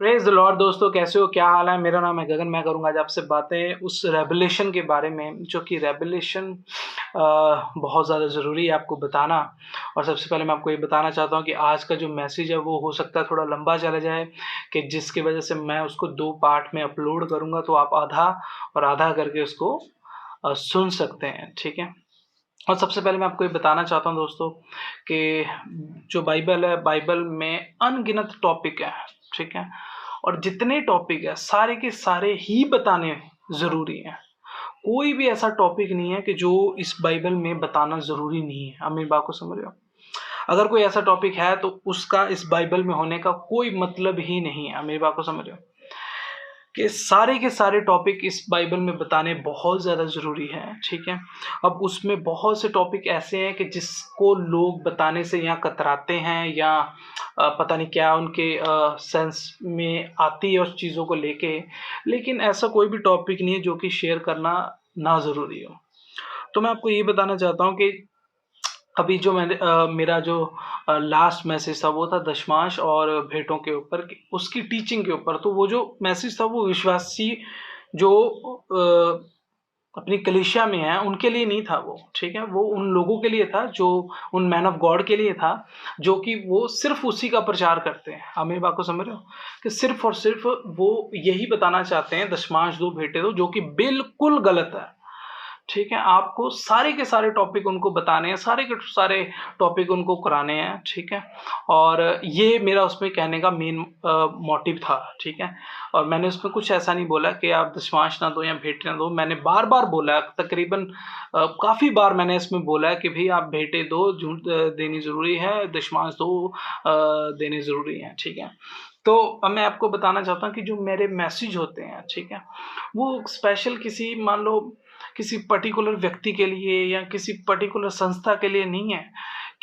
Praise the Lord दोस्तों, कैसे हो? क्या हाल है? मेरा नाम है गगन। मैं करूंगा आज आपसे बातें उस रेवलेशन के बारे में जो कि रेवलेशन बहुत ज़्यादा ज़रूरी है आपको बताना। और सबसे पहले मैं आपको ये बताना चाहता हूँ कि आज का जो मैसेज है वो हो सकता है थोड़ा लंबा चला जाए, कि जिसकी वजह से मैं उसको 2 पार्ट में अपलोड करूँगा, तो आप आधा और आधा करके उसको सुन सकते हैं, ठीक है? और सबसे पहले मैं आपको ये बताना चाहता हूँ दोस्तों कि जो बाइबल है, बाइबल में अनगिनत टॉपिक है, ठीक है? और जितने टॉपिक है सारे के सारे ही बताने ज़रूरी हैं। कोई भी ऐसा टॉपिक नहीं है कि जो इस बाइबल में बताना ज़रूरी नहीं है। आप मेरी बात को समझ रहे हो? अगर कोई ऐसा टॉपिक है तो उसका इस बाइबल में होने का कोई मतलब ही नहीं है। आप मेरी बात को समझ रहे हो? कि सारे के सारे टॉपिक इस बाइबल में बताने बहुत ज़्यादा ज़रूरी हैं, ठीक है? अब उसमें बहुत से टॉपिक ऐसे हैं कि जिसको लोग बताने से या कतराते हैं या पता नहीं क्या उनके सेंस में आती है उस चीज़ों को लेके। लेकिन ऐसा कोई भी टॉपिक नहीं है जो कि शेयर करना ना ज़रूरी हो। तो मैं आपको ये बताना चाहता हूँ कि अभी जो मेरा जो लास्ट मैसेज था वो था दशमांश और भेंटों के ऊपर, उसकी टीचिंग के ऊपर। तो वो जो मैसेज था वो विश्वासी जो अपनी कलीसिया में है उनके लिए नहीं था वो, ठीक है? वो उन लोगों के लिए था, जो उन मैन ऑफ गॉड के लिए था, जो कि वो सिर्फ उसी का प्रचार करते हैं। आप मेरी बात को समझ रहे हो? कि सिर्फ और सिर्फ वो यही बताना चाहते हैं, दशमांश दो भेंटें दो, जो कि बिल्कुल गलत है, ठीक है? आपको सारे के सारे टॉपिक उनको बताने हैं, सारे के सारे टॉपिक उनको कराने हैं, ठीक है? और ये मेरा उसमें कहने का मेन मोटिव था, ठीक है? और मैंने उसमें कुछ ऐसा नहीं बोला कि आप दशमांश ना दो या भेंट ना दो। मैंने बार बार बोला, तकरीबन काफ़ी बार मैंने इसमें बोला है कि भाई आप भेंटें दो, झूठ देनी ज़रूरी है, दशमांश दो देने ज़रूरी हैं, ठीक है? तो अब मैं आपको बताना चाहता हूँ कि जो मेरे मैसेज होते हैं, ठीक है, वो स्पेशल किसी, मान लो किसी पर्टिकुलर व्यक्ति के लिए या किसी पर्टिकुलर संस्था के लिए नहीं है।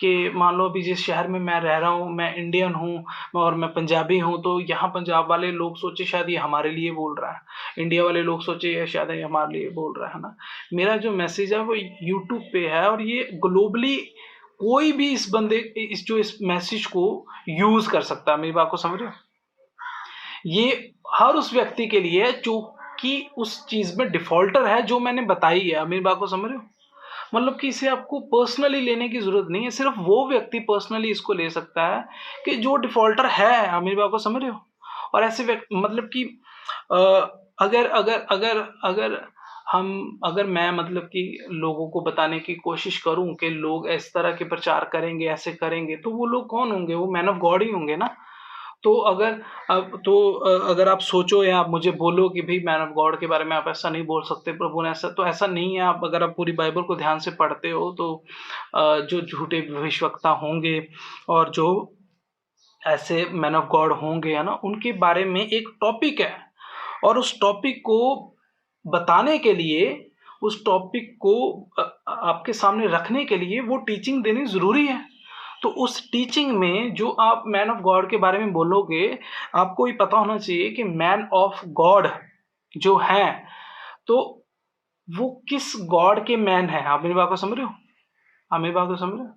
कि मान लो अभी जिस शहर में मैं रह रहा हूँ, मैं इंडियन हूँ और मैं पंजाबी हूँ, तो यहाँ पंजाब वाले लोग सोचे शायद ये हमारे लिए बोल रहा है, इंडिया वाले लोग सोचे ये शायद ये हमारे लिए बोल रहा है ना। मेरा जो मैसेज है वो यूट्यूब पे है और ये ग्लोबली कोई भी इस मैसेज को यूज कर सकता है। मेरी बात को समझ रहे हो? ये हर उस व्यक्ति के लिए है जो कि उस चीज में डिफॉल्टर है, जो मैंने बताई है। आप मेरी बात को समझ रहे हो? मतलब कि इसे आपको पर्सनली लेने की जरूरत नहीं है, सिर्फ वो व्यक्ति पर्सनली इसको ले सकता है कि जो डिफॉल्टर है। आप मेरी बात को समझ रहे हो? और ऐसे व्यक्ति, मतलब कि अ, अगर अगर अगर अगर अगर मैं, मतलब कि लोगों को बताने की कोशिश करूं कि लोग इस तरह के प्रचार करेंगे, ऐसे करेंगे, तो वो लोग कौन होंगे? वो मैन ऑफ गॉड ही होंगे ना। तो अगर आप सोचो या आप मुझे बोलो कि भाई मैन ऑफ गॉड के बारे में आप ऐसा नहीं बोल सकते, प्रभु ने ऐसा, तो ऐसा नहीं है। आप अगर आप पूरी बाइबल को ध्यान से पढ़ते हो तो जो झूठे भविष्यवक्ता होंगे और जो ऐसे मैन ऑफ गॉड होंगे, है ना, उनके बारे में एक टॉपिक है। और उस टॉपिक को बताने के लिए, उस टॉपिक को आपके सामने रखने के लिए वो टीचिंग देनी ज़रूरी है। तो उस टीचिंग में जो आप मैन ऑफ गॉड के बारे में बोलोगे, आपको ये पता होना चाहिए कि मैन ऑफ गॉड जो हैं, तो वो किस गॉड के मैन हैं। आप मेरी बात को समझ रहे हो? आप मेरी बात को समझ रहे हो?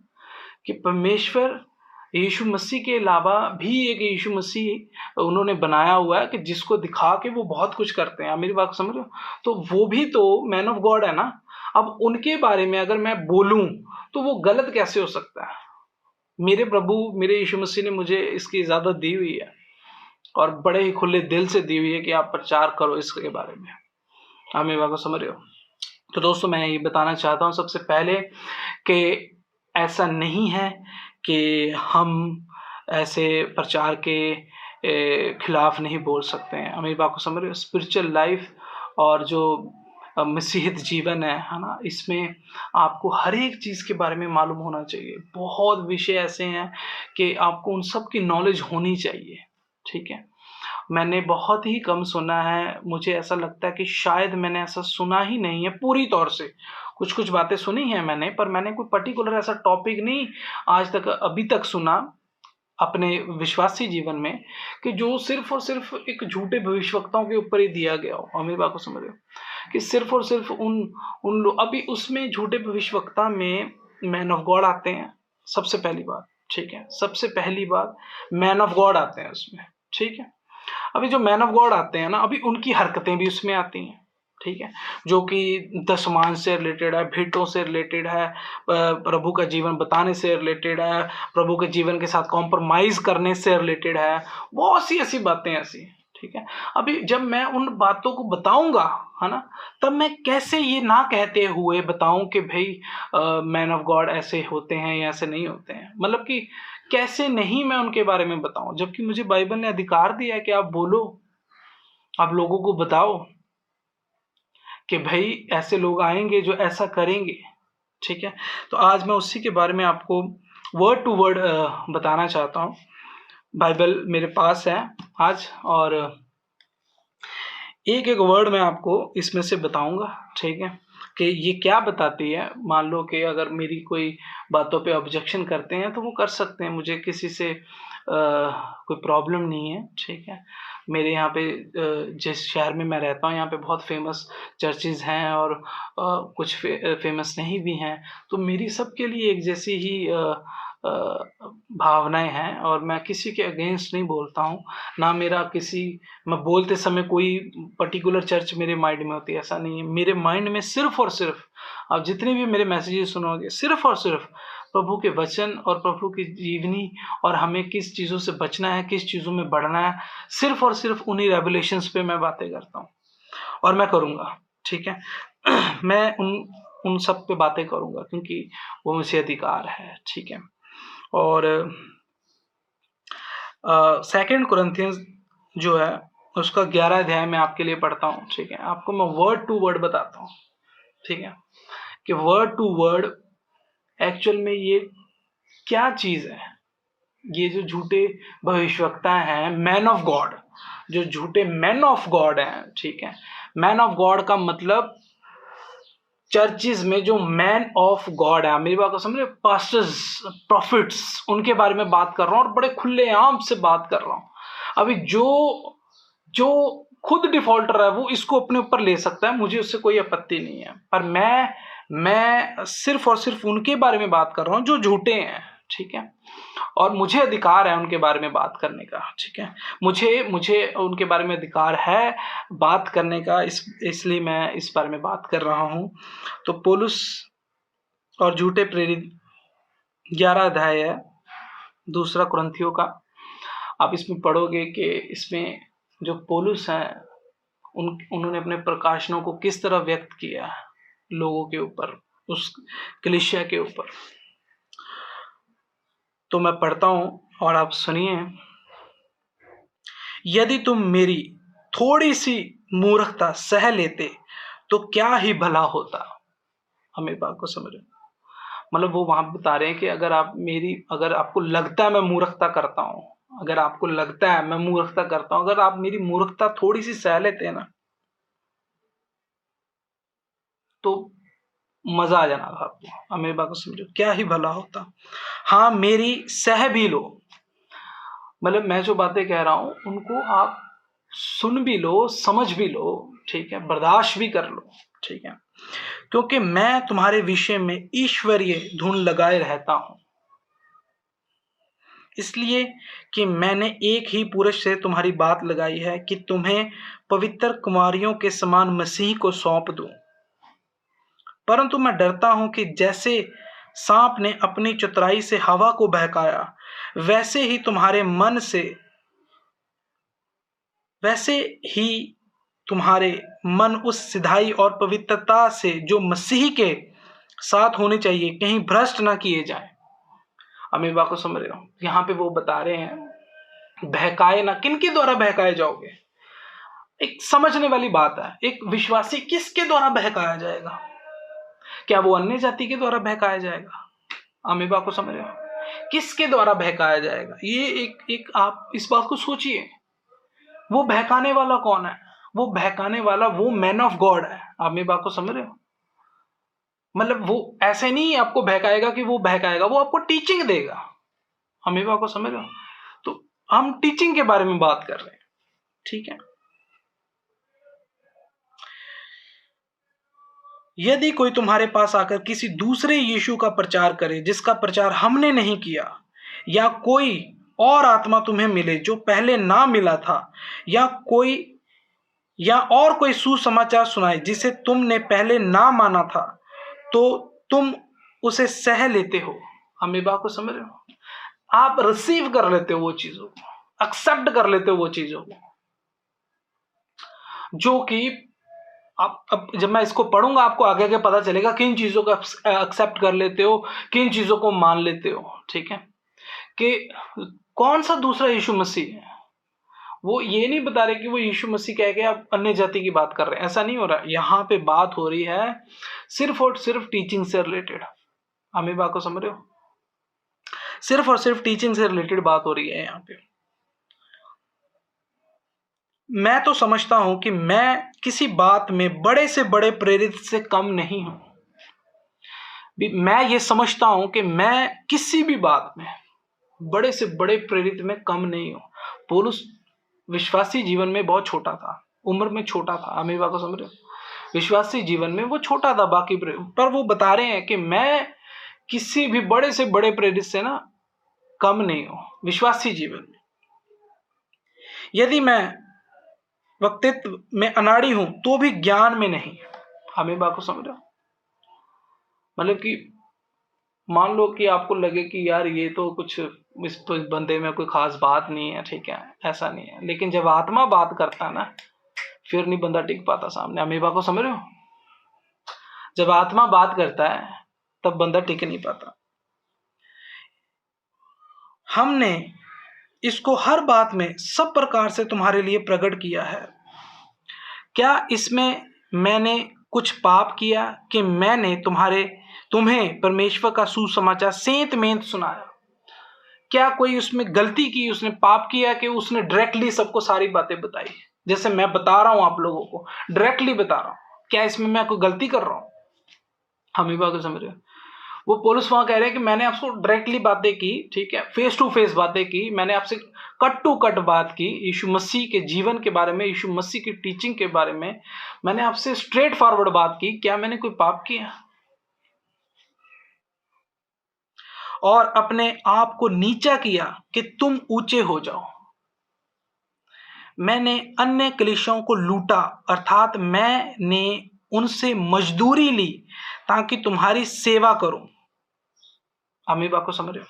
कि परमेश्वर यीशु मसीह के अलावा भी एक यीशु मसीह उन्होंने बनाया हुआ है, कि जिसको दिखा के वो बहुत कुछ करते हैं। आप मेरी बात को समझ रहे हो? तो वो भी तो मैन ऑफ गॉड है ना। अब उनके बारे में अगर मैं बोलूं तो वो गलत कैसे हो सकता है? मेरे प्रभु, मेरे यीशु मसीह ने मुझे इसकी इजाजत दी हुई है और बड़े ही खुले दिल से दी हुई है कि आप प्रचार करो इसके बारे में। आप मेरी बात को समझ रहे हो? तो दोस्तों, मैं ये बताना चाहता हूँ सबसे पहले कि ऐसा नहीं है कि हम ऐसे प्रचार के खिलाफ नहीं बोल सकते हैं। मेरी बात को समझ रहे हो? स्पिरिचुअल लाइफ और जो मसीहित जीवन है ना, इसमें आपको हर एक चीज़ के बारे में मालूम होना चाहिए। बहुत विषय ऐसे हैं कि आपको उन सब की नॉलेज होनी चाहिए, ठीक है? मैंने बहुत ही कम सुना है, मुझे ऐसा लगता है कि शायद मैंने ऐसा सुना ही नहीं है पूरी तौर से। कुछ-कुछ बातें सुनी हैं मैंने, पर मैंने कोई पर्टिकुलर ऐसा टॉपिक नहीं आज तक, अभी तक सुना अपने विश्वासी जीवन में, कि जो सिर्फ़ और सिर्फ़ एक झूठे भविष्यवक्ताओं के ऊपर ही दिया गया हो। आप मेरी बात को समझ रहे हो? कि सिर्फ़ और सिर्फ़ उन उन लो अभी उसमें झूठे भविष्यवक्ता में मैन ऑफ गॉड आते हैं, सबसे पहली बात, ठीक है? सबसे पहली बात, मैन ऑफ गॉड आते हैं उसमें, ठीक है? अभी जो मैन ऑफ गॉड आते हैं ना, अभी उनकी हरकतें भी उसमें आती हैं, ठीक है, जो कि दशमान से रिलेटेड है, भेंटों से रिलेटेड है, प्रभु का जीवन बताने से रिलेटेड है, प्रभु के जीवन के साथ कॉम्प्रोमाइज करने से रिलेटेड है, बहुत सी ऐसी बातें ऐसी, ठीक है। अभी जब मैं उन बातों को बताऊंगा, है ना, तब मैं कैसे ये ना कहते हुए बताऊं कि भाई मैन ऑफ गॉड ऐसे होते हैं या ऐसे नहीं होते हैं, मतलब कि कैसे नहीं मैं उनके बारे में बताऊं, जबकि मुझे बाइबल ने अधिकार दिया है कि आप बोलो, आप लोगों को बताओ कि भाई ऐसे लोग आएंगे जो ऐसा करेंगे, ठीक है। तो आज मैं उसी के बारे में आपको वर्ड टू वर्ड बताना चाहता हूँ। बाइबल मेरे पास है आज, और एक एक वर्ड मैं आपको इसमें से बताऊंगा, ठीक है, कि ये क्या बताती है। मान लो कि अगर मेरी कोई बातों पे ऑब्जेक्शन करते हैं तो वो कर सकते हैं, मुझे किसी से कोई प्रॉब्लम नहीं है, ठीक है। मेरे यहाँ पे जिस शहर में मैं रहता हूँ यहाँ पे बहुत फेमस चर्चेज हैं, और कुछ फेमस नहीं भी हैं, तो मेरी सबके लिए एक जैसी ही भावनाएं हैं, और मैं किसी के अगेंस्ट नहीं बोलता हूँ, ना मेरा किसी, मैं बोलते समय कोई पर्टिकुलर चर्च मेरे माइंड में होती है, ऐसा नहीं है। मेरे माइंड में सिर्फ और सिर्फ, आप जितने भी मेरे मैसेजेस सुनोगे, सिर्फ और सिर्फ प्रभु के वचन और प्रभु की जीवनी, और हमें किस चीज़ों से बचना है, किस चीज़ों में बढ़ना है, सिर्फ और सिर्फ उन्हीं रेवलेशंस पे मैं बातें करता हूँ, और मैं करूँगा, ठीक है। मैं उन सब पे बातें करूँगा क्योंकि वो मुझे अधिकार है, ठीक है। और सेकंड कुरिन्थियंस जो है उसका 11 अध्याय मैं आपके लिए पढ़ता हूँ, ठीक है। आपको मैं वर्ड टू वर्ड बताता हूँ, ठीक है, कि वर्ड टू वर्ड एक्चुअल में ये क्या चीज़ है। ये जो झूठे भविष्यवक्ता हैं, मैन ऑफ गॉड, जो झूठे मैन ऑफ गॉड हैं, ठीक है। मैन ऑफ गॉड का मतलब चर्चिज में जो मैन ऑफ गॉड है, मेरी बात को समझ रहे, पास्टर्स, प्रॉफिट्स, उनके बारे में बात कर रहा हूँ, और बड़े खुलेआम से बात कर रहा हूँ। अभी जो जो खुद डिफॉल्टर है वो इसको अपने ऊपर ले सकता है, मुझे उससे कोई आपत्ति नहीं है, पर मैं सिर्फ और सिर्फ उनके बारे में बात कर रहा हूँ जो झूठे हैं, ठीक है। और मुझे अधिकार है उनके बारे में बात करने का, ठीक है। मुझे उनके बारे में अधिकार है बात करने का, इसलिए मैं इस बारे में बात कर रहा हूँ। तो पौलुस और झूठे प्रेरित 11 अध्याय है दूसरा कुरिन्थियों का। आप इसमें पढ़ोगे कि इसमें जो पौलुस हैं उन्होंने अपने प्रकाशनों को किस तरह व्यक्त किया लोगों के ऊपर, उस कलीसिया के ऊपर। तो मैं पढ़ता हूं और आप सुनिए। यदि तुम मेरी थोड़ी सी मूर्खता सह लेते तो क्या ही भला होता। हमें बात को समझ, मतलब वो वहां बता रहे हैं कि अगर आपको लगता है मैं मूर्खता करता हूं, अगर आपको लगता है मैं मूर्खता करता हूं, अगर आप मेरी मूर्खता थोड़ी सी सह लेते हैं ना, तो मजा आ जाना था आपको। मेरी बात को समझो, क्या ही भला होता। हाँ, मेरी सह भी लो, मतलब मैं जो बातें कह रहा हूं उनको आप सुन भी लो, समझ भी लो, ठीक है, बर्दाश्त भी कर लो, ठीक है, क्योंकि मैं तुम्हारे विषय में ईश्वरीय धुन लगाए रहता हूं, इसलिए कि मैंने एक ही पुरुष से तुम्हारी बात लगाई है कि तुम्हें पवित्र कुमारियों के समान मसीह को सौंप दूं। परंतु मैं डरता हूं कि जैसे सांप ने अपनी चतुराई से हवा को बहकाया, वैसे ही तुम्हारे मन उस सिधाई और पवित्रता से जो मसीह के साथ होनी चाहिए कहीं भ्रष्ट ना किए जाएं। अब मेरी बात को समझ रहे हो, यहाँ पे वो बता रहे हैं बहकाए ना, किनके द्वारा बहकाए जाओगे। एक समझने वाली बात है, एक विश्वासी किसके द्वारा बहकाया जाएगा। क्या वो अन्य जाति के द्वारा बहकाया जाएगा। आप मेरी बात को समझ रहे हो, किसके द्वारा बहकाया जाएगा। ये एक आप इस बात को सोचिए, वो बहकाने वाला कौन है। वो बहकाने वाला वो मैन ऑफ गॉड है। आप मेरी बात को समझ रहे हो, मतलब वो ऐसे नहीं आपको बहकाएगा कि वो बहकाएगा, वो आपको टीचिंग देगा। हम मेरी बात को समझ रहे हो, तो हम टीचिंग के बारे में बात कर रहे हैं, ठीक है। यदि कोई तुम्हारे पास आकर किसी दूसरे यीशु का प्रचार करे जिसका प्रचार हमने नहीं किया, या कोई और आत्मा तुम्हें मिले जो पहले ना मिला था, या और कोई सुसमाचार सुनाए जिसे तुमने पहले ना माना था, तो तुम उसे सह लेते हो। हम मेरी बात को समझ रहे हो? आप रिसीव कर लेते हो वो चीजों को, एक्सेप्ट कर लेते हो वो चीजों को, जो कि अब जब मैं इसको पढ़ूंगा आपको आगे आगे पता चलेगा किन चीजों को एक्सेप्ट कर लेते हो, किन चीजों को मान लेते हो। ठीक है, कि कौन सा दूसरा यीशु मसीह है। वो ये नहीं बता रहे कि वो यीशु मसीह कह के आप अन्य जाति की बात कर रहे हैं, ऐसा नहीं हो रहा। यहाँ पे बात हो रही है सिर्फ और सिर्फ टीचिंग से रिलेटेड। आप मेरी बात को समझ रहे हो? सिर्फ और सिर्फ टीचिंग से रिलेटेड बात हो रही है यहाँ पे। मैं तो समझता हूं कि मैं किसी बात में बड़े से बड़े प्रेरित से कम नहीं हूं। मैं ये समझता हूं कि मैं किसी भी बात में बड़े से बड़े प्रेरित में कम नहीं हूं। पौलुस विश्वासी जीवन में बहुत छोटा था, उम्र में छोटा था। आप मेरी बात को समझ रहे हो? विश्वासी जीवन में वो छोटा था बाकी पर वो बता रहे हैं कि मैं किसी भी बड़े से बड़े प्रेरित से ना कम नहीं हूं विश्वासी जीवन में। यदि मैं वक्तृत्व में अनाड़ी हूं तो भी ज्ञान में नहीं। हमें बात को समझ रहे हो? मतलब कि मान लो कि आपको लगे कि यार ये तो कुछ इस बंदे में कोई खास बात नहीं है, ठीक है, ऐसा नहीं है, लेकिन जब आत्मा बात करता है ना, फिर नहीं बंदा टिक पाता सामने। हमें बात को समझ रहे हो? जब आत्मा बात करता है तब बंदा टिक नहीं पाता। हमने इसको हर बात में सब प्रकार से तुम्हारे लिए प्रकट किया है। क्या इसमें मैंने कुछ पाप किया कि मैंने तुम्हें परमेश्वर का सुसमाचार सेंत मेंत सुनाया? क्या कोई उसमें गलती की, उसने पाप किया कि उसने डायरेक्टली सबको सारी बातें बताई, जैसे मैं बता रहा हूं आप लोगों को, डायरेक्टली बता रहा हूं? क्या इसमें मैं कोई गलती कर रहा हूं? हम ही बात समझ रहे हो? वो पौलुस वहां कह रहे हैं कि मैंने आपसे डायरेक्टली बातें की, ठीक है, फेस टू फेस बातें की, मैंने आपसे कट टू कट बात की यीशु मसीह के जीवन के बारे में, यीशु मसीह की टीचिंग के बारे में मैंने आपसे स्ट्रेट फॉरवर्ड बात की। क्या मैंने कोई पाप किया? और अपने आप को नीचा किया कि तुम ऊंचे हो जाओ? मैंने अन्य कलीसियाओं को लूटा, अर्थात मैंने उनसे मजदूरी ली ताकि तुम्हारी सेवा करूं। आप मेरी बात को समझ रहे हो?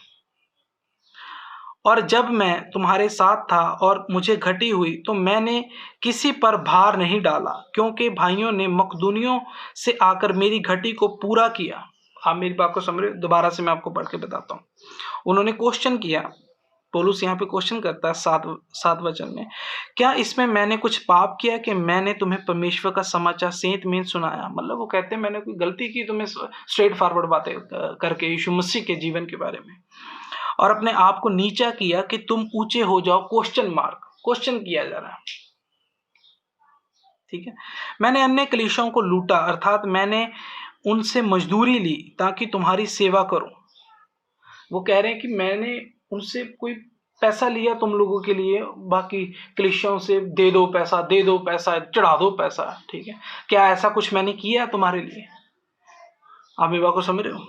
और जब मैं तुम्हारे साथ था और मुझे घटी हुई तो मैंने किसी पर भार नहीं डाला, क्योंकि भाइयों ने मकदूनियों से आकर मेरी घटी को पूरा किया। आप मेरी बात को समझ रहे हो? दोबारा से मैं आपको पढ़ के बताता हूँ। उन्होंने क्वेश्चन किया, पौलुस यहाँ पे क्वेश्चन करता है सात वचन में, क्या इसमें मैंने कुछ पाप किया कि मैंने तुम्हें परमेश्वर का समाचार सेंत मेंत सुनाया? मतलब वो कहते हैं मैंने कोई गलती की तुम्हें स्ट्रेट फॉरवर्ड बातें करके यीशु मसीह के जीवन के बारे में, और अपने आप को नीचा किया कि तुम ऊंचे हो जाओ? क्वेश्चन किया जा रहा है, ठीक है। मैंने अन्य कलीसियाओं को लूटा, अर्थात मैंने उनसे मजदूरी ली ताकि तुम्हारी सेवा करूं। वो कह रहे हैं कि मैंने उनसे कोई पैसा लिया तुम लोगों के लिए, बाकी कलीसियाओं से दे दो पैसा, चढ़ा दो पैसा, ठीक है। क्या ऐसा कुछ मैंने किया तुम्हारे लिए? आप मेरी बात को समझ रहे हो?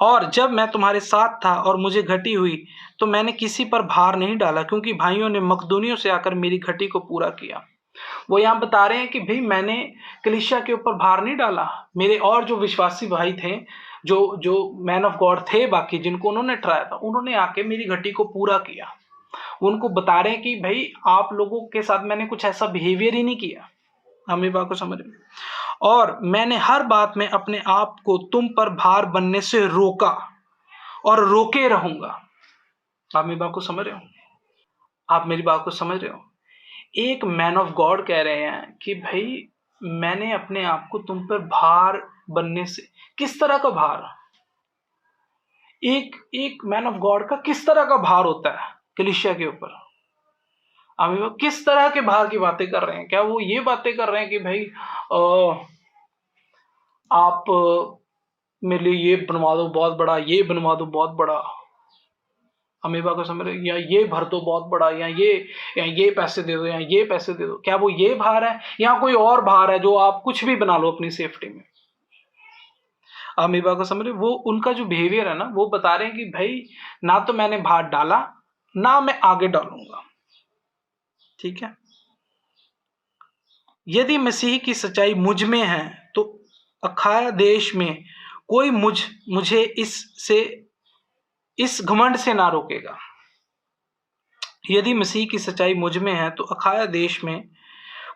और जब मैं तुम्हारे साथ था और मुझे घटी हुई तो मैंने किसी पर भार नहीं डाला, क्योंकि भाइयों ने मकदूनियों से आकर मेरी घटी को पूरा किया। वो यहाँ बता रहे हैं कि भाई मैंने कलीसिया के ऊपर भार नहीं डाला। मेरे और जो विश्वासी भाई थे, जो मैन ऑफ गॉड थे, बाकी जिनको उन्होंने ट्राया था, उन्होंने आके मेरी घटी को पूरा किया। उनको बता रहे हैं कि भाई आप लोगों के साथ मैंने कुछ ऐसा बिहेवियर ही नहीं किया। हम ये बात को समझ रहे हैं? और मैंने हर बात में अपने आप को तुम पर भार बनने से रोका और रोके रहूंगा। आप मेरी बात को समझ रहे हो? आप मेरी बात को समझ रहे हो? एक मैन ऑफ गॉड कह रहे हैं कि भाई मैंने अपने आप को तुम पर भार बनने से, किस तरह का भार? एक मैन ऑफ गॉड का किस तरह का भार होता है कलीसिया के ऊपर? अभी वो किस तरह के भार की बातें कर रहे हैं? क्या वो ये बातें कर रहे हैं कि भाई आप मेरे लिए ये बनवा दो बहुत बड़ा, ये बनवा दो बहुत बड़ा, अमीबा को समझ रहे, या ये भर दो बहुत बड़ा, या ये पैसे दे दो, या ये पैसे दे दो? क्या वो ये भार है, या कोई और भार है जो आप कुछ भी बना लो अपनी सेफ्टी में? अमीबा को समझ रहे हो? वो उनका जो बिहेवियर है ना, वो बता रहे हैं कि भाई ना तो मैंने भात डाला, ना मैं आगे डालूंगा। ठीक है। यदि मसीह की सच्चाई मुझ में है तो अखाया देश में कोई मुझे इस घमंड से ना रोकेगा। यदि मसीह की सच्चाई मुझ में है तो अखाया देश में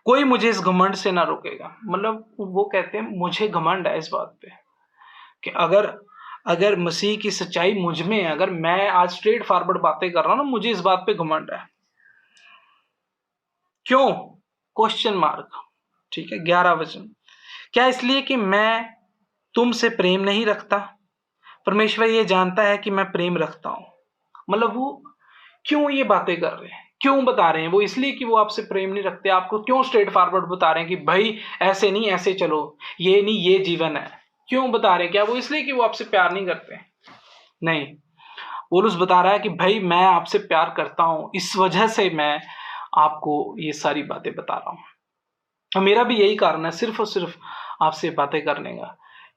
कोई मुझे इस घमंड से ना रोकेगा। मतलब वो कहते हैं मुझे घमंड है इस बात पे कि अगर अगर मसीह की सच्चाई मुझ में है, अगर मैं आज स्ट्रेट फॉरवर्ड बातें कर रहा हूं ना, मुझे इस बात पे घमंड है। क्यों? Question mark. ठीक है। 11 वचन। क्या इसलिए कि मैं तुमसे प्रेम नहीं रखता? परमेश्वर ये जानता है कि मैं प्रेम रखता हूं। मतलब वो क्यों ये बातें कर रहे हैं, क्यों बता रहे हैं? वो इसलिए कि वो आपसे प्रेम नहीं रखते। आपको क्यों स्ट्रेट फॉरवर्ड बता रहे हैं कि भाई ऐसे नहीं, ऐसे चलो, ये नहीं, ये जीवन है? क्यों बता रहे हैं? क्या वो इसलिए कि वो आपसे प्यार नहीं करते? नहीं। पौलुस बता रहा है कि भाई मैं आपसे प्यार करता हूं, इस वजह से मैं आपको ये सारी बातें बता रहा हूं। और मेरा भी यही कारण है सिर्फ और सिर्फ आपसे बातें करने का,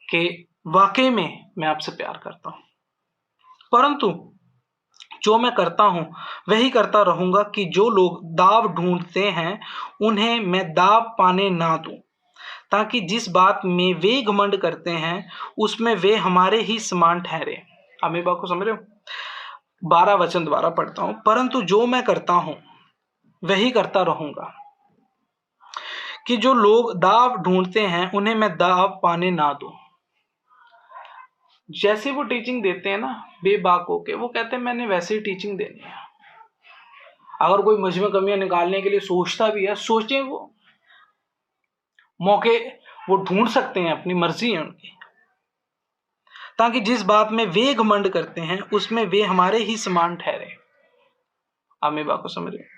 कि वाकई में मैं आपसे प्यार करता हूं। परंतु जो मैं करता हूं वही करता रहूंगा कि जो लोग दाव ढूंढते हैं उन्हें मैं दाव पाने ना दूं, ताकि जिस बात में वे घमंड करते हैं उसमें वे हमारे ही समान ठहरे। अमी बात को समझ रहे हो? 12 वचन दोबारा पढ़ता हूं। परंतु जो मैं करता हूं वही करता रहूंगा कि जो लोग दाव ढूंढते हैं उन्हें मैं दाव पाने ना दूं। जैसे वो टीचिंग देते हैं ना बेबाक होके, वो कहते हैं मैंने वैसे ही टीचिंग देनी है। अगर कोई मुझ में कमियां निकालने के लिए सोचता भी है, सोचे, वो मौके वो ढूंढ सकते हैं, अपनी मर्जी है उनकी, ताकि जिस बात में वे घमंड करते हैं उसमें वे हमारे ही समान ठहरे। आप मेरी बात को समझ रहे?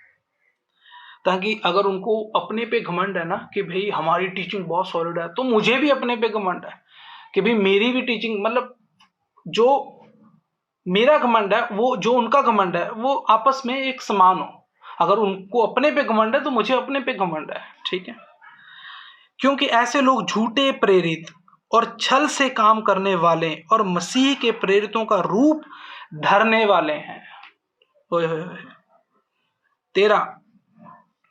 ताकि अगर उनको अपने पे घमंड है ना कि भाई हमारी टीचिंग बहुत सॉलिड है, तो मुझे भी अपने पे घमंड है कि भाई मेरी भी टीचिंग, मतलब जो मेरा घमंड है वो जो उनका घमंड है वो आपस में एक समान हो। अगर उनको अपने पे घमंड है तो मुझे अपने पे घमंड है। ठीक है। क्योंकि ऐसे लोग झूठे प्रेरित और छल से काम करने वाले और मसीह के प्रेरितों का रूप धरने वाले हैं। 13।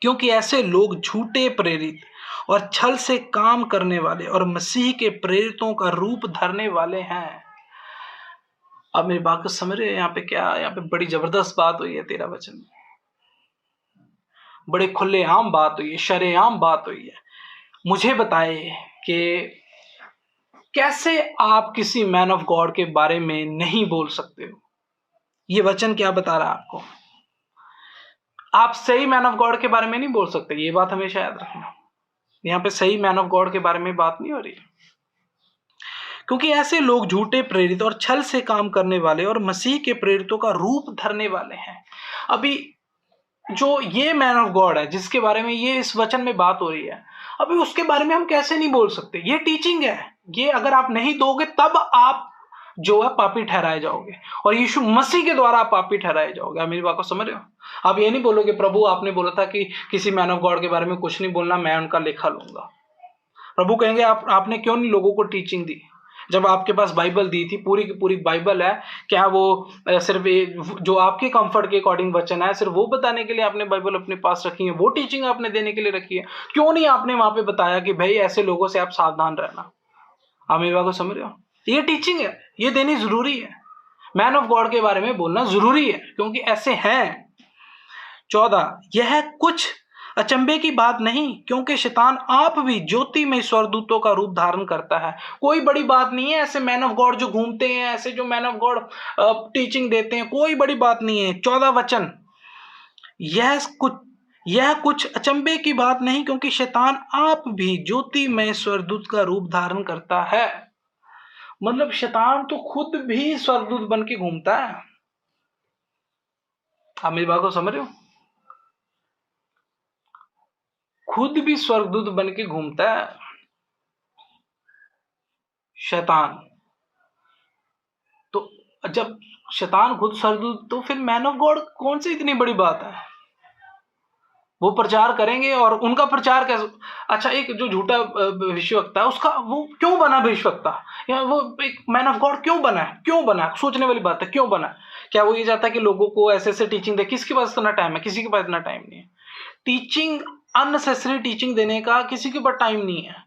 क्योंकि ऐसे लोग झूठे प्रेरित और छल से काम करने वाले और मसीह के प्रेरितों का रूप धरने वाले हैं। अब मेरी बात को समझ रहे हैं? यहाँ पे क्या, यहाँ पे बड़ी जबरदस्त बात हुई है 13 वचन में। बड़े खुलेआम बात हुई है, शरेआम बात हुई है। मुझे बताए कि कैसे आप किसी मैन ऑफ गॉड के बारे में नहीं बोल सकते हो। ये वचन क्या बता रहा है आपको? आप सही मैन ऑफ गॉड के बारे में नहीं बोल सकते। ये बात हमेशा याद रखना। यहाँ पे सही मैन ऑफ गॉड के बारे में बात नहीं हो रही। क्योंकि ऐसे लोग झूठे प्रेरित और छल से काम करने वाले और मसीह के प्रेरितों का रूप धरने वाले हैं। अभी जो ये मैन ऑफ गॉड है जिसके बारे में ये इस वचन में बात हो रही है, अभी उसके बारे में हम कैसे नहीं बोल सकते? ये टीचिंग है। ये अगर आप नहीं दोगे तब आप जो है पापी ठहराए जाओगे, और यीशु मसीह के द्वारा आप पापी ठहराए जाओगे। आप मेरी बात को समझ रहे हो? आप ये नहीं बोलोगे प्रभु आपने बोला था कि किसी मैन ऑफ गॉड के बारे में कुछ नहीं बोलना, मैं उनका लेखा लूंगा। प्रभु कहेंगे आपने क्यों नहीं लोगों को टीचिंग दी? जब आपके पास बाइबल दी थी, पूरी की पूरी बाइबल है, क्या वो सिर्फ जो आपके कंफर्ट के अकॉर्डिंग वचन है सिर्फ वो बताने के लिए आपने बाइबल अपने पास रखी है? वो टीचिंग आपने देने के लिए रखी है? क्यों नहीं आपने वहां पे बताया कि भाई ऐसे लोगों से आप सावधान रहना? आप मेरी बात को समझ रहे हो? ये टीचिंग है, ये देनी जरूरी है। मैन ऑफ गॉड के बारे में बोलना जरूरी है क्योंकि ऐसे हैं। 14। यह कुछ अचंभे की बात नहीं, क्योंकि शैतान आप भी ज्योति में स्वर्गदूतों का रूप धारण करता है। कोई बड़ी बात नहीं है ऐसे मैन ऑफ गॉड जो घूमते हैं, ऐसे जो मैन ऑफ गॉड टीचिंग देते हैं, कोई बड़ी बात नहीं है। 14 वचन। यह कुछ अचंभे की बात नहीं, क्योंकि शैतान आप भी ज्योति में स्वर्गदूत का रूप धारण करता है। मतलब शैतान तो खुद भी स्वर्गदूत बन के घूमता है। आप मेरी बात को समझ रहे हो? खुद भी स्वर्गदूत बन के घूमता है शैतान। तो जब शैतान खुद स्वर्गदूत, तो फिर मैन ऑफ गॉड कौन सी इतनी बड़ी बात है? वो प्रचार करेंगे और उनका प्रचार कैसे? अच्छा, एक जो झूठा भविष्यवक्ता है उसका वो क्यों बना भविष्यवक्ता? या वो एक मैन ऑफ गॉड क्यों बना है, क्यों बना है, सोचने वाली बात है, क्यों बना है? क्या वो ये चाहता है कि लोगों को ऐसे ऐसे टीचिंग दे? किसके पास इतना टाइम है? किसी के पास इतना टाइम नहीं है। टीचिंग, अननेसेसरी टीचिंग देने का किसी के पास टाइम नहीं है।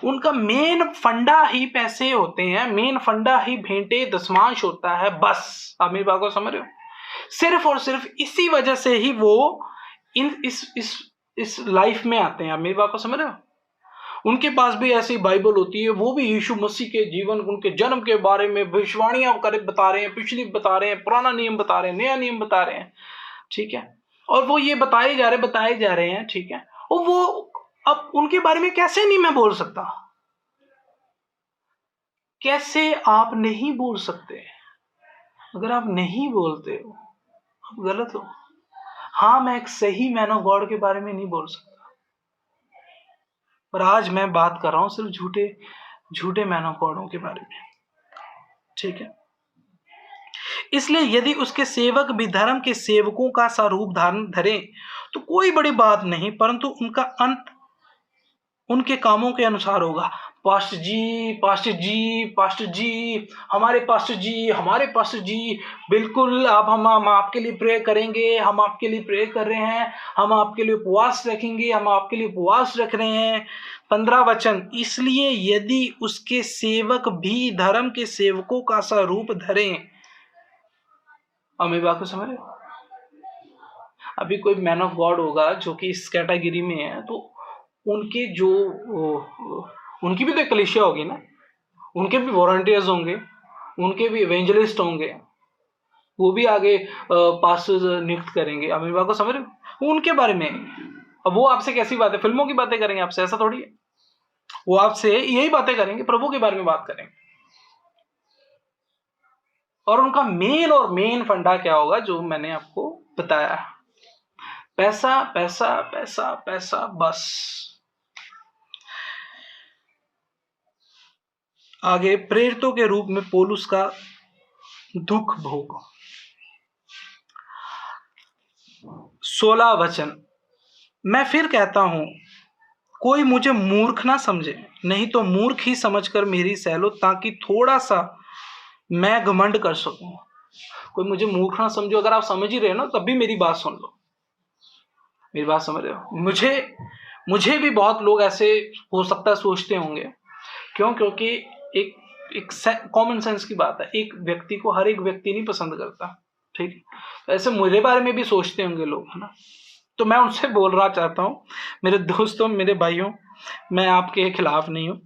उनका मेन फंडा ही पैसे होते हैं, मेन फंडा ही भेंटे दशमांश होता है, बस। आप मेरी बात को समझ रहे हो? सिर्फ और सिर्फ इसी वजह से ही वो इन इस लाइफ में आते हैं। आप मेरी बात को समझ रहे हो? उनके पास भी ऐसी बाइबल होती है, वो भी यीशु मसीह के जीवन, उनके जन्म के बारे में भविष्यवाणियां बता रहे हैं, पिछली बता रहे हैं, पुराना नियम बता रहे हैं, नया नियम बता रहे हैं, ठीक है। और वो ये बताए जा रहे हैं, ठीक है। और वो अब उनके बारे में कैसे नहीं मैं बोल सकता? कैसे आप नहीं बोल सकते? अगर आप नहीं बोलते हो, आप गलत हो। हाँ, मैं एक सही मैन ऑफ गॉड के बारे में नहीं बोल सकता, पर आज मैं बात कर रहा हूं सिर्फ झूठे मैन ऑफ गॉडों के बारे में, ठीक है। इसलिए यदि उसके सेवक भी धर्म के सेवकों का स्वरूप धारण धरे तो कोई बड़ी बात नहीं, परंतु उनका अंत उनके कामों के अनुसार होगा। पास्टर जी, पास्टर जी, पास्टर जी, हमारे पास्टर जी, हमारे पास्टर जी, बिल्कुल आप हम आपके लिए प्रे करेंगे, हम आपके लिए प्रे कर रहे हैं, हम आपके लिए उपवास रखेंगे, हम आपके लिए उपवास रख रहे हैं। 15 वचन, इसलिए यदि उसके सेवक भी धर्म के सेवकों का स्वरूप धरें। अब मेरी बात को समझ रहे हो? अभी कोई मैन ऑफ गॉड होगा जो कि इस कैटेगरी में है, तो उनके जो उनकी भी तो एक कलीसिया होगी ना, उनके भी वॉलंटियर्स होंगे, उनके भी इवेंजलिस्ट होंगे, वो भी आगे पास्टर्स नियुक्त करेंगे। अब मेरी बात को समझ रहे हो? उनके बारे में। अब वो आपसे कैसी बातें, फिल्मों की बातें करेंगे आपसे? ऐसा थोड़ी है। वो आपसे यही बातें करेंगे, प्रभु के बारे में बात करेंगे। और उनका मेन फंडा क्या होगा, जो मैंने आपको बताया, पैसा पैसा पैसा पैसा, बस। आगे, प्रेरितों के रूप में पौलुस का दुख भोग। 16 वचन, मैं फिर कहता हूं, कोई मुझे मूर्ख ना समझे, नहीं तो मूर्ख ही समझकर मेरी सह लो, ताकि थोड़ा सा मैं घमंड कर सकूं। कोई मुझे मूर्ख ना समझो, अगर आप समझ ही रहे हो ना, तब भी मेरी बात सुन लो। मेरी बात समझ रहे हो? मुझे भी बहुत लोग ऐसे हो सकता है सोचते होंगे। क्यों? क्योंकि एक एक कॉमन सेंस की बात है, एक व्यक्ति को हर एक व्यक्ति नहीं पसंद करता, ठीक है। तो ऐसे मेरे बारे में भी सोचते होंगे लोग, है ना। तो मैं उनसे बोल रहा चाहता हूँ, मेरे दोस्तों, मेरे भाइयों, मैं आपके खिलाफ नहीं हूँ।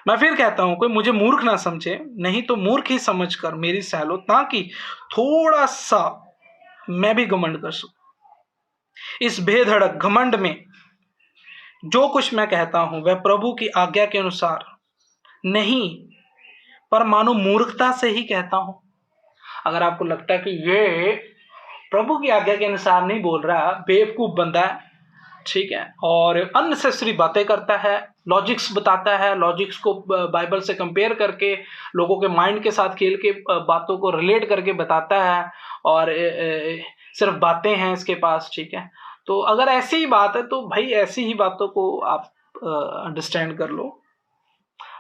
मैं फिर कहता हूँ, कोई मुझे मूर्ख ना समझे, नहीं तो मूर्ख ही समझकर मेरी सह लो, ताकि थोड़ा सा मैं भी घमंड कर सकूं। इस बेधड़क घमंड में जो कुछ मैं कहता हूं वह प्रभु की आज्ञा के अनुसार नहीं, पर मानो मूर्खता से ही कहता हूं। अगर आपको लगता है कि ये प्रभु की आज्ञा के अनुसार नहीं बोल रहा, बेवकूफ बंदा है, ठीक है, और अननेसेसरी बातें करता है, लॉजिक्स बताता है, लॉजिक्स को बाइबल से कंपेयर करके लोगों के माइंड के साथ खेल के बातों को रिलेट करके बताता है, और सिर्फ बातें हैं इसके पास, ठीक है। तो अगर ऐसी ही बात है तो भाई ऐसी ही बातों को आप अंडरस्टैंड कर लो,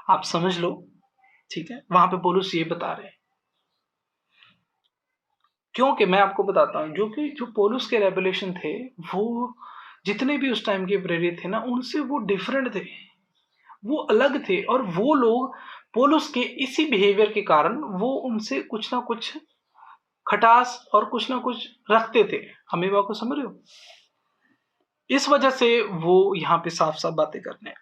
आप समझ लो, ठीक है। वहां पे पौलुस ये बता रहे हैं, क्योंकि मैं आपको बताता हूं, जो पौलुस के रेवलेशन थे, वो जितने भी उस टाइम के प्रेरित थे ना, उनसे वो डिफरेंट थे, वो अलग थे। और वो लोग पौलुस के इसी बिहेवियर के कारण वो उनसे कुछ ना कुछ खटास और कुछ ना कुछ रखते थे। हमें बात को समझ रहे हो? इस वजह से वो यहाँ पे साफ साफ बातें करने हैं।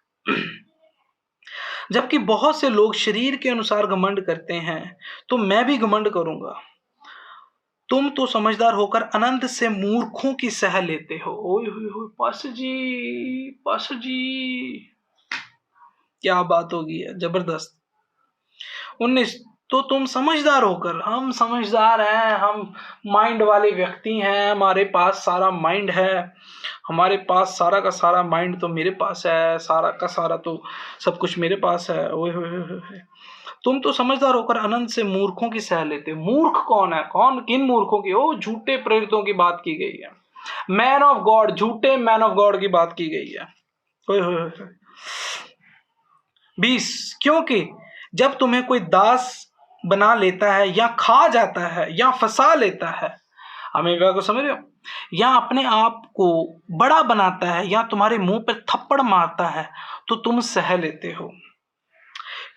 जबकि बहुत से लोग शरीर के अनुसार घमंड करते हैं, तो मैं भी घमंड करूंगा। तुम तो समझदार होकर अनंत से मूर्खों की सह लेते हो। ओए होए होए, पास्टर जी, पास्टर जी, क्या बात होगी है, जबरदस्त। 19, तो तुम समझदार होकर, हम समझदार हैं, हम माइंड वाले व्यक्ति हैं, हमारे पास सारा माइंड है, हमारे पास सारा का सारा माइंड तो मेरे पास है, सारा का सारा तो सब कुछ मेरे पास है। ओए होए होए होए। तुम तो समझदार होकर अनंत से मूर्खों की सह लेते। मूर्ख कौन है? कौन? किन मूर्खों की? ओ, झूठे प्रेरितों की बात की गई है, मैन ऑफ गॉड, झूठे मैन ऑफ गॉड की बात की गई है। ओए होए होए। 20, क्योंकि जब तुम्हें कोई दास बना लेता है या खा जाता है या फंसा लेता है, अमेरिका को समझ रहे हो, या अपने आप को बड़ा बनाता है या तुम्हारे मुंह पर थप्पड़ मारता है, तो तुम सह लेते हो।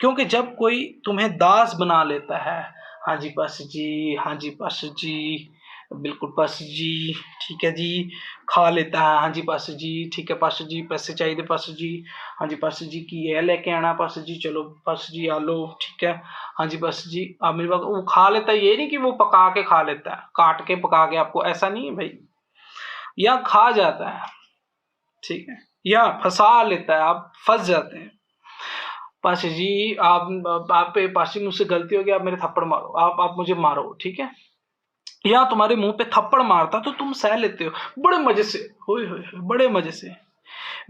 क्योंकि जब कोई तुम्हें दास बना लेता है, हाँ जी पास्टर जी, हाँ जी पास्टर जी, बिल्कुल पास्टर जी, ठीक है जी, खा लेता है, हाँ जी पास्टर जी, ठीक है पास्टर जी, पैसे चाहिए थे पास्टर जी, हाँ जी पास्टर जी की ये लेके आना पास्टर जी, चलो पास्टर जी आ लो, ठीक है, हाँ जी पास्टर जी। आप मेरे पास वो खा लेता है, ये नहीं कि वो पका के खा लेता है, काट के पका के आपको, ऐसा नहीं है भाई, या खा जाता है, ठीक है, या फंसा लेता है, आप फंस जाते हैं। पाशा जी आप पे पाशा जी, मुझसे गलती हो गई, आप मेरे थप्पड़ मारो, आप मुझे मारो, ठीक है, या तुम्हारे मुंह पे थप्पड़ मारता तो तुम सह लेते हो बड़े मजे से, होए होए होए, बड़े मजे से।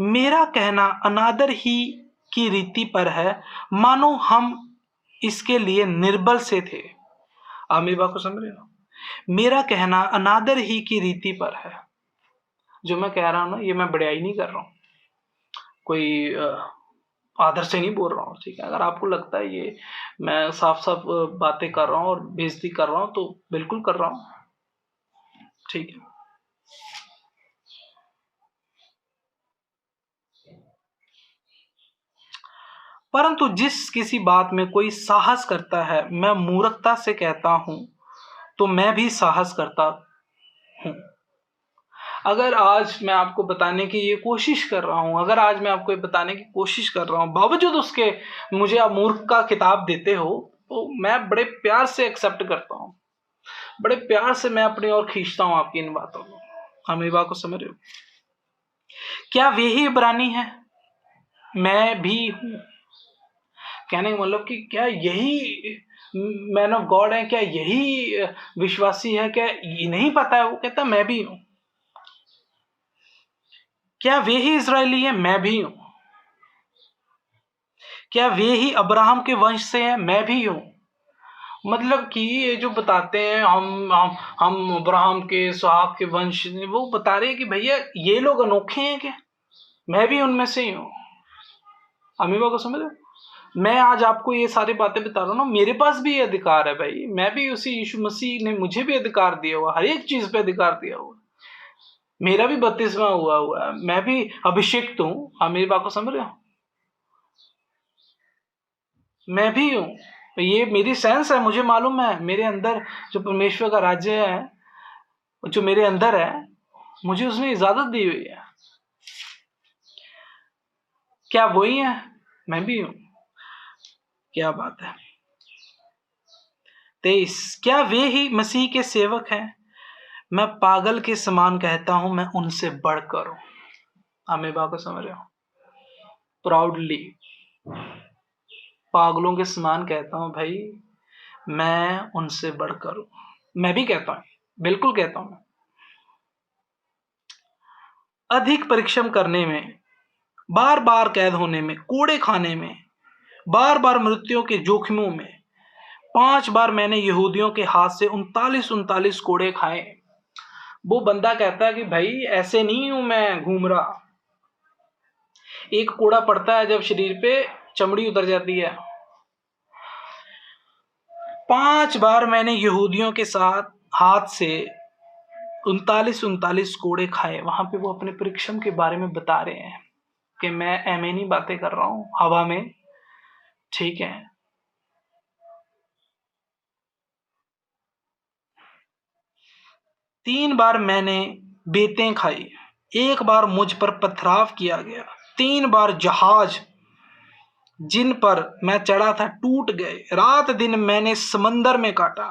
मेरा कहना अनादर ही की रीति पर है, मानो हम इसके लिए निर्बल से थे। आप मेरी बात को समझ रहे हो? मेरा कहना अनादर ही की रीति पर है। जो मैं कह रहा हूं ना, ये मैं बड़ाई नहीं कर रहा हूं, कोई आदर से नहीं बोल रहा हूँ, ठीक है। अगर आपको लगता है ये मैं साफ साफ बातें कर रहा हूँ और बेइज्जती कर रहा हूँ, तो बिल्कुल कर रहा हूँ, ठीक है। परंतु जिस किसी बात में कोई साहस करता है, मैं मूर्खता से कहता हूं, तो मैं भी साहस करता हूं। अगर आज मैं आपको बताने की ये कोशिश कर रहा हूं, अगर आज मैं आपको ये बताने की कोशिश कर रहा हूं, बावजूद उसके मुझे आप मूर्ख का किताब देते हो, तो मैं बड़े प्यार से एक्सेप्ट करता हूं, बड़े प्यार से मैं अपनी ओर खींचता हूं आपकी इन बातों को। हम मेरी बात को समझ रहे हो? क्या वे ही इब्रानी है? मैं भी हूं। कहने का मतलब कि क्या यही मैन ऑफ गॉड है? क्या यही विश्वासी है? क्या ये नहीं पता है? वो कहता मैं भी हूं। क्या वे ही इजरायली है? मैं भी हूं। क्या वे ही अब्राहम के वंश से है? मैं भी हूं। मतलब कि ये जो बताते हैं हम अब्राहम के सुहाग के वंश, वो बता रहे हैं कि भैया ये लोग अनोखे हैं क्या? मैं भी उनमें से ही हूं। अमीबा को समझ रहे हो? मैं आज आपको ये सारी बातें बता रहा हूँ ना, मेरे पास भी ये अधिकार है भाई, मैं भी उसी यीशु मसीह ने मुझे भी अधिकार दिया हुआ, हर एक चीज पे अधिकार दिया हुआ। मेरा भी बपतिस्मा हुआ है, मैं भी अभिषिक्त हूँ। आप मेरी बात को समझ रहे हो? मैं भी हूँ, ये मेरी सेंस है, मुझे मालूम है मेरे अंदर जो परमेश्वर का राज्य है, जो मेरे अंदर है, मुझे उसने इजाजत दी हुई है। क्या वही है? मैं भी हूँ। क्या बात है। 23, क्या वे ही मसीह के सेवक हैं? मैं पागल के समान कहता हूं, मैं उनसे बढ़कर हूं। आप मेरी बात को समझ रहे हो? प्राउडली पागलों के समान कहता हूं भाई, मैं उनसे बढ़कर हूं। मैं भी कहता हूं, बिल्कुल कहता हूं। अधिक परिश्रम करने में, बार बार कैद होने में, कोड़े खाने में, बार बार मृत्यु के जोखिमों में, 5 बार मैंने यहूदियों के हाथ से 39 कोड़े खाए। वो बंदा कहता है कि भाई ऐसे नहीं हूं मैं घूम रहा। एक कोड़ा पड़ता है जब शरीर पे, चमड़ी उतर जाती है। 5 बार मैंने यहूदियों के साथ हाथ से 39 कोड़े खाए। वहां पे वो अपने परिश्रम के बारे में बता रहे हैं कि मैं एम नहीं बातें कर रहा हूं हवा में, ठीक है। 3 बार मैंने बेतें खाई, 1 बार मुझ पर पथराव किया गया, 3 बार जहाज जिन पर मैं चढ़ा था टूट गए, रात दिन मैंने समंदर में काटा।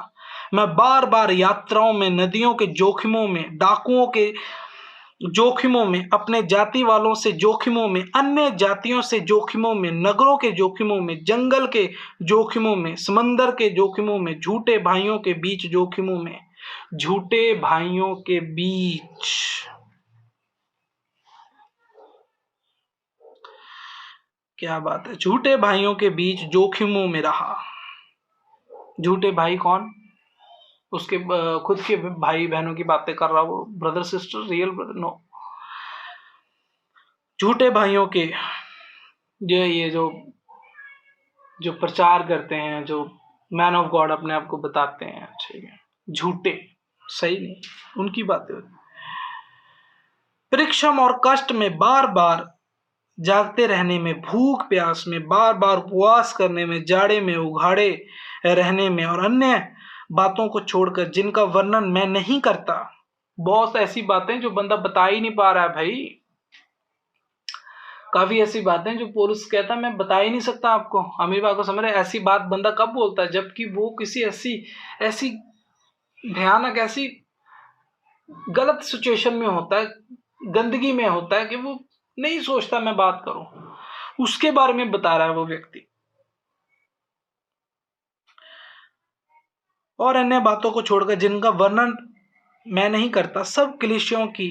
मैं बार बार यात्राओं में, नदियों के जोखिमों में, डाकुओं के जोखिमों में, अपने जाति वालों से जोखिमों में, अन्य जातियों से जोखिमों में, नगरों के जोखिमों में, जंगल के जोखिमों में, समंदर के जोखिमों में, झूठे भाइयों के बीच जोखिमों में, झूठे भाइयों के बीच। क्या बात है। झूठे भाइयों के बीच जोखिमों में रहा। झूठे भाई कौन? उसके खुद के भाई बहनों की बातें कर रहा, वो brother sister, real brother no. झूठे भाइयों के, ये जो जो प्रचार करते हैं, जो मैन ऑफ गॉड अपने आप को बताते हैं, ठीक है, झूठे, सही नहीं, उनकी बातें। परिश्रम और कष्ट में बार बार जागते रहने में, भूख प्यास में, बार बार उपवास करने में, जाड़े में उघाड़े रहने में और अन्य बातों को छोड़कर जिनका वर्णन मैं नहीं करता। बहुत ऐसी बातें जो बंदा बता ही नहीं पा रहा है भाई, काफी ऐसी बातें जो पौलुस कहता है मैं बता ही नहीं सकता आपको। अमीबा को समझ रहे, ऐसी बात बंदा कब बोलता है? जबकि वो किसी ऐसी ऐसी भयानक, ऐसी गलत सिचुएशन में होता है, गंदगी में होता है कि वो नहीं सोचता मैं बात करूं, उसके बारे में बता रहा है वो व्यक्ति। और अन्य बातों को छोड़कर जिनका वर्णन मैं नहीं करता, सब कलीसियों की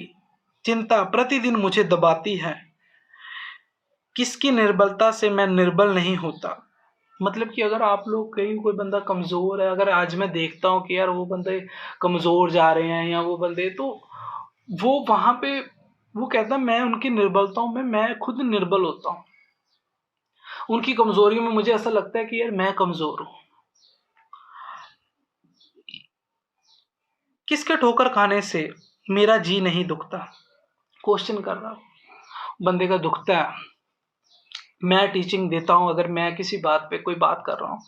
चिंता प्रतिदिन मुझे दबाती है। किसकी निर्बलता से मैं निर्बल नहीं होता। मतलब कि अगर आप लोग, कहीं कोई बंदा कमजोर है, अगर आज मैं देखता हूं कि यार वो बंदे कमजोर जा रहे हैं या वो बंदे, तो वो वहां पे वो कहता है मैं उनकी निर्बलताओं में मैं खुद निर्बल होता हूं, उनकी कमजोरियों में मुझे ऐसा लगता है कि यार मैं कमजोर हूं। किसके ठोकर खाने से मेरा जी नहीं दुखता। क्वेश्चन कर रहा हूं, बंदे का दुखता है, मैं टीचिंग देता हूं, अगर मैं किसी बात पे कोई बात कर रहा हूं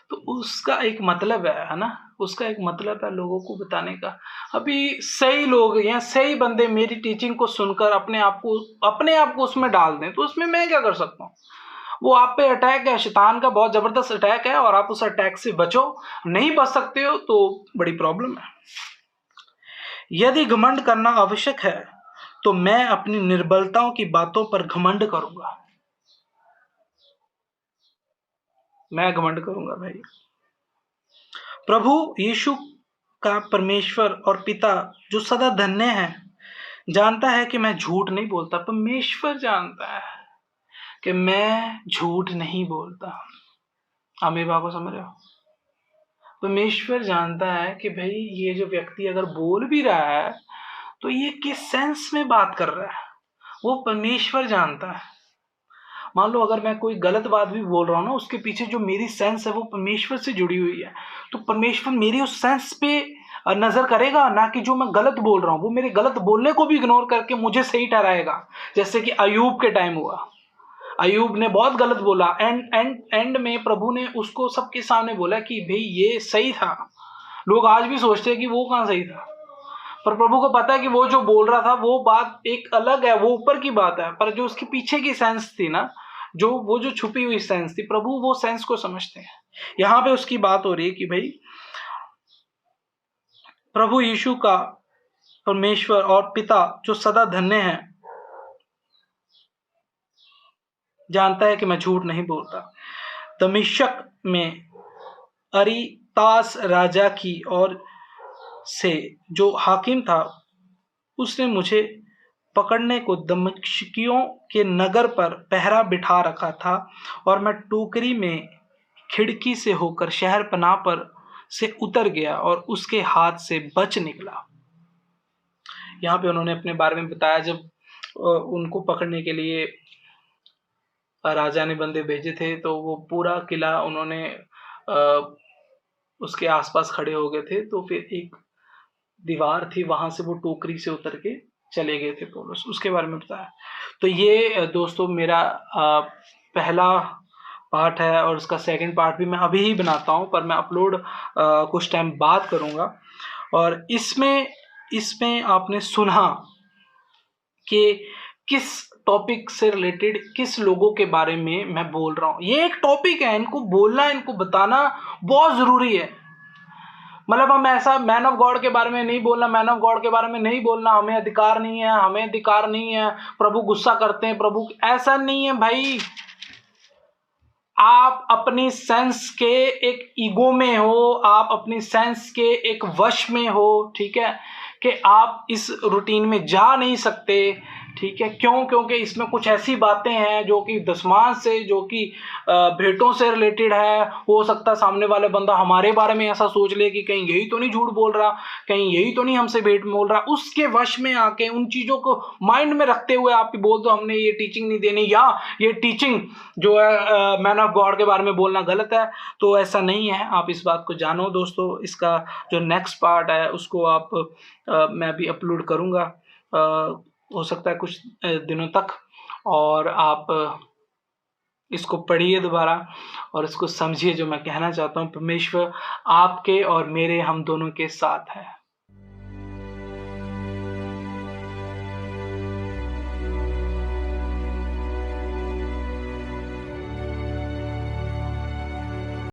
तो उसका एक मतलब है ना, उसका एक मतलब है लोगों को बताने का। अभी सही लोग या सही बंदे मेरी टीचिंग को सुनकर अपने आप को उसमें डाल दें, तो उसमें मैं क्या कर सकता हूँ? वो आप पे अटैक है, शैतान का बहुत जबरदस्त अटैक है, और आप उस अटैक से बचो। नहीं बच सकते हो तो बड़ी प्रॉब्लम है। यदि घमंड करना आवश्यक है तो मैं अपनी निर्बलताओं की बातों पर घमंड करूंगा। मैं घमंड करूंगा भाई। प्रभु यीशु का परमेश्वर और पिता जो सदा धन्य है जानता है कि मैं झूठ नहीं बोलता। परमेश्वर जानता है कि मैं झूठ नहीं बोलता। अमीबा को समझ रहे हो? परमेश्वर जानता है कि भाई ये जो व्यक्ति अगर बोल भी रहा है तो ये किस सेंस में बात कर रहा है, वो परमेश्वर जानता है। मान लो अगर मैं कोई गलत बात भी बोल रहा हूँ ना, उसके पीछे जो मेरी सेंस है वो परमेश्वर से जुड़ी हुई है, तो परमेश्वर मेरी उस सेंस पे नजर करेगा, ना कि जो मैं गलत बोल रहा हूँ वो मेरे गलत बोलने को भी इग्नोर करके मुझे सही ठहराएगा। जैसे कि अयूब के टाइम हुआ, अयूब ने बहुत गलत बोला, एंड में प्रभु ने उसको सबके सामने बोला कि भाई ये सही था। लोग आज भी सोचते हैं कि वो कहाँ सही था, पर प्रभु को पता है कि वो जो बोल रहा था वो बात एक अलग है, वो ऊपर की बात है, पर जो उसके पीछे की सेंस थी ना, वो जो छुपी हुई सेंस थी, प्रभु वो सेंस को समझते हैं। यहां पे उसकी बात हो रही है कि भाई प्रभु यीशु का परमेश्वर और पिता जो सदा धन्य है जानता है कि मैं झूठ नहीं बोलता। दमिश्क में अरितास राजा की ओर से जो हाकिम था, उसने मुझे पकड़ने को दमिश्कियों के नगर पर पहरा बिठा रखा था, और मैं टोकरी में खिड़की से होकर शहर पनाह पर से उतर गया और उसके हाथ से बच निकला। यहाँ पे उन्होंने अपने बारे में बताया, जब उनको पकड़ने के लिए राजा ने बंदे भेजे थे तो वो पूरा किला उन्होंने उसके आसपास खड़े हो गए थे, तो फिर एक दीवार थी, वहां से वो टोकरी से उतर के चले गए थे पौलुस, उसके बारे में बताया। तो ये दोस्तों मेरा पहला पार्ट है, और उसका सेकंड पार्ट भी मैं अभी ही बनाता हूँ, पर मैं अपलोड कुछ टाइम बाद करूँगा। और इसमें आपने सुना कि किस टॉपिक से रिलेटेड, किस लोगों के बारे में मैं बोल रहा हूँ। ये एक टॉपिक है, इनको बोलना, इनको बताना बहुत ज़रूरी है। मतलब हम ऐसा मैन ऑफ गॉड के बारे में नहीं बोलना, मैन ऑफ गॉड के बारे में नहीं बोलना, हमें अधिकार नहीं है, हमें अधिकार नहीं है, प्रभु गुस्सा करते हैं, प्रभु, ऐसा नहीं है भाई। आप अपनी सेंस के एक ईगो में हो, आप अपनी सेंस के एक वश में हो, ठीक है, कि आप इस रूटीन में जा नहीं सकते, ठीक है, क्यों? क्योंकि इसमें कुछ ऐसी बातें हैं जो कि दशमांश से, जो कि भेंटों से रिलेटेड है। हो सकता है सामने वाले बंदा हमारे बारे में ऐसा सोच ले कि कहीं यही तो नहीं झूठ बोल रहा, कहीं यही तो नहीं हमसे भेंट बोल रहा। उसके वश में आके उन चीजों को माइंड में रखते हुए आप बोल दो हमने ये टीचिंग नहीं देनी, या ये टीचिंग जो है मैन ऑफ गॉड के बारे में बोलना गलत है। तो ऐसा नहीं है, आप इस बात को जानो दोस्तों। इसका जो नेक्स्ट पार्ट है उसको आप मैं भी अपलोड करूंगा, हो सकता है कुछ दिनों तक, और आप इसको पढ़िए दोबारा और इसको समझिए। जो मैं कहना चाहता हूँ, परमेश्वर आपके और मेरे, हम दोनों के साथ है।